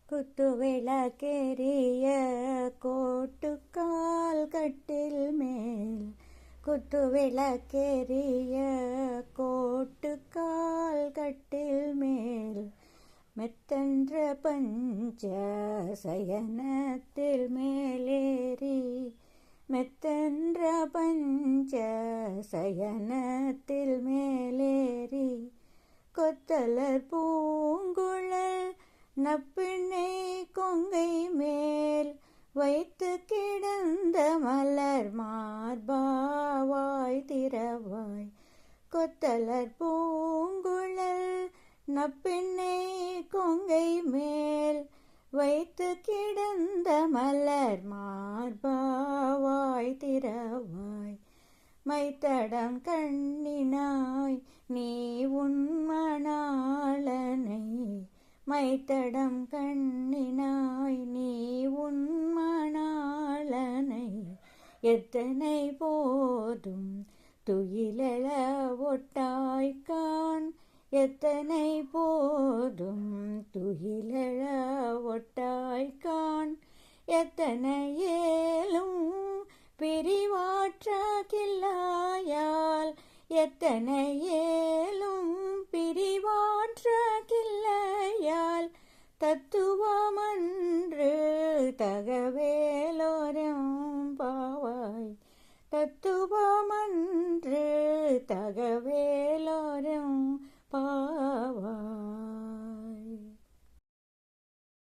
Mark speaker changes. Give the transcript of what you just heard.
Speaker 1: குத்துவிளக்கெரிய கோட்டுக்கால் கட்டில் மேல், குத்துவிளக்கெரிய கோட்டுக்கால் கட்டில் மேல், மெத்தென்ற பஞ்ச சயனத்தில் மேலேறி, மெத்தென்ற பஞ்ச சயனத்தில் மேலேறி, கொத்தலர் பூங்குழல் நப்பிண்ணை கொங்கை மேல் வைத்து கிடந்த மலர் மார்பாவாய் திறவாய், கொத்தலர் பூங்குழல் நப்பிண்ணை கொங்கை மேல் வைத்து கிடந்த மலர் மார்பாவாய் திறவாய், மைத்தடம் கண்ணினாய் நீ உன் மணாளனை, மைத்தடம் கண்ணினாய் நீ உன் மணாளனை, எத்தனை போதும் துயிலெழ ஒட்டாய்க்கான், எத்தனை போதும் துயிலெழ ஒட்டாய்க்கான், எத்தனை ஏலும் பிரிவாற்றகில்லாயால், எத்தனை ஏலும் பிரிவாற்றகில்லையால், தத்துவமன்று தகவேலோரம் பாவாய், தத்துவமன்று தகவே